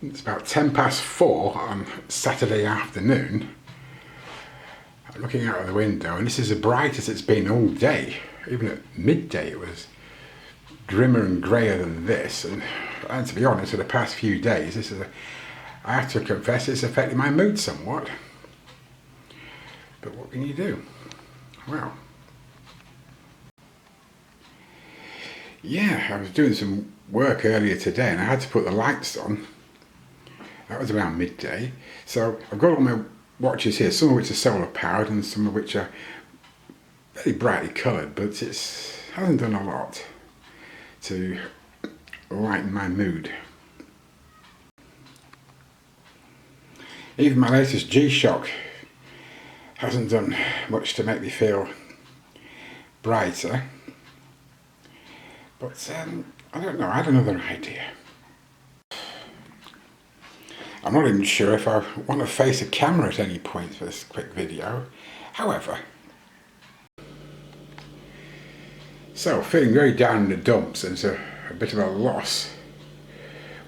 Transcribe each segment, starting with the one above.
It's about 4:10 on Saturday afternoon. I'm looking out of the window and this is the brightest it's been all day. Even at midday it was grimmer and greyer than this, and to be honest, for the past few days I have to confess it's affected my mood somewhat. But what can you do? Well, yeah, I was doing some work earlier today and I had to put the lights on. That was around midday. So I've got all my watches here, some of which are solar powered and some of which are very brightly coloured, but it hasn't done a lot to lighten my mood. Even my latest G-Shock hasn't done much to make me feel brighter. But I don't know, I had another idea. I'm not even sure if I want to face a camera at any point for this quick video. However, so feeling very down in the dumps and it's a bit of a loss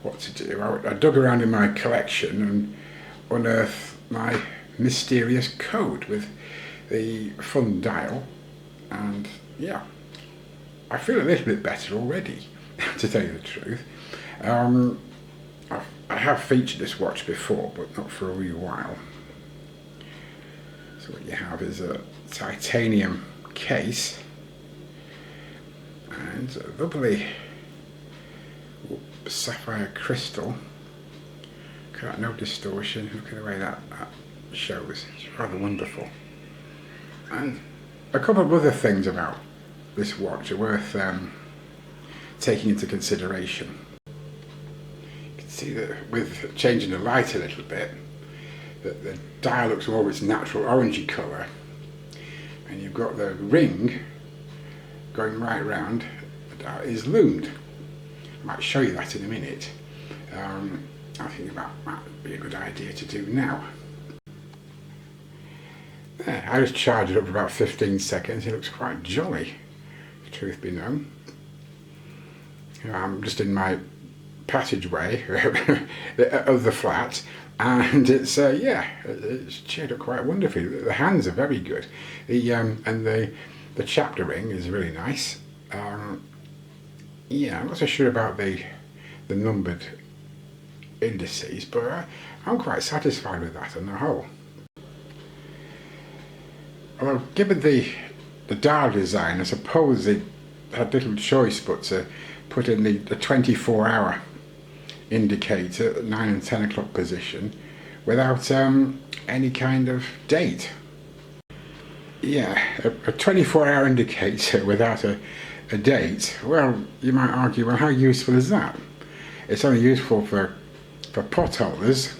what to do. I dug around in my collection and unearthed my mysterious code with the fun dial, and yeah, I feel a little bit better already, to tell you the truth. I have featured this watch before, but not for a wee while. So what you have is a titanium case and a lovely sapphire crystal. Got no distortion. Look at the way that shows. It's rather wonderful. And a couple of other things about this watch are worth taking into consideration. See that with changing the light a little bit, that the dial looks more of its natural orangey colour, and you've got the ring going right round. The dial is loomed. I might show you that in a minute. I think that might be a good idea to do now. There, I just charged it up for about 15 seconds. It looks quite jolly, if truth be known. I'm just in my passageway of the flat, and it's it's cheered up quite wonderfully. The hands are very good. And the chapter ring is really nice. Yeah, I'm not so sure about the numbered indices, but I'm quite satisfied with that on the whole. Although, given the dial design, I suppose they had little choice but to put in the 24-hour indicator at 9 and 10 o'clock position without any kind of date. Yeah, a 24-hour indicator without a date, well, you might argue, well, how useful is that? It's only useful for potholders,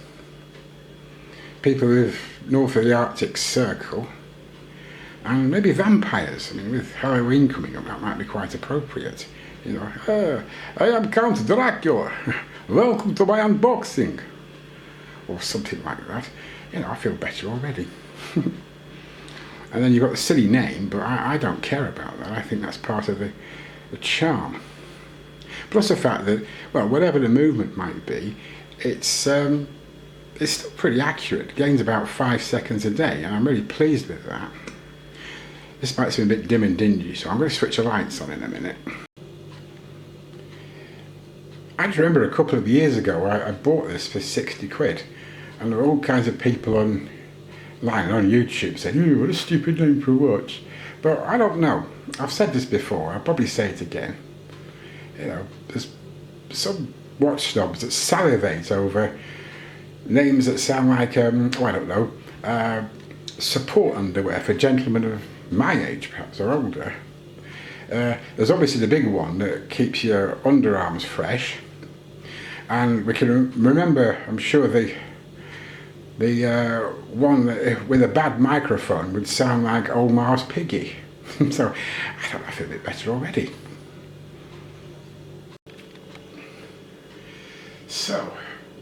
people who live north of the Arctic Circle, and maybe vampires. I mean, with Halloween coming up, that might be quite appropriate. You know, I am Count Dracula, welcome to my unboxing, or something like that. You know, I feel better already. And then you've got the silly name, but I don't care about that. I think that's part of the charm. Plus the fact that, well, whatever the movement might be, it's still pretty accurate. It gains about 5 seconds a day, and I'm really pleased with that. This might seem a bit dim and dingy, so I'm going to switch the lights on in a minute. I just remember a couple of years ago I bought this for 60 quid, and there were all kinds of people online on YouTube saying, "Oh, what a stupid name for a watch." But I don't know. I've said this before, I'll probably say it again. You know, there's some watch snobs that salivate over names that sound like, I don't know, support underwear for gentlemen of my age, perhaps, or older. There's obviously the big one that keeps your underarms fresh, and we can remember, I'm sure, the one that with a bad microphone would sound like old Mars Piggy. So I don't know, I feel a bit better already. So,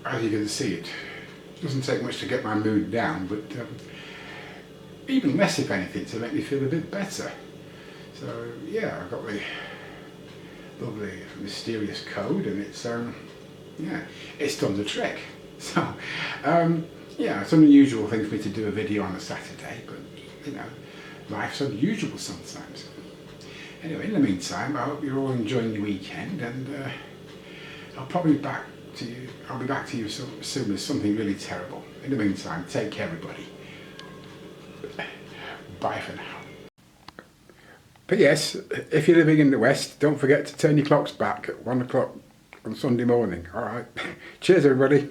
as you can see, it doesn't take much to get my mood down, but even less, if anything, to make me feel a bit better. So yeah, I've got the lovely mysterious code, and it's Yeah, it's done the trick. So, yeah, it's an unusual thing for me to do a video on a Saturday, but you know, life's unusual sometimes. Anyway, in the meantime, I hope you're all enjoying your weekend, and I'll be back to you soon with something really terrible. In the meantime, take care, everybody. Bye for now. P.S. If you're living in the West, don't forget to turn your clocks back at 1 o'clock on Sunday morning. All right. Cheers, everybody.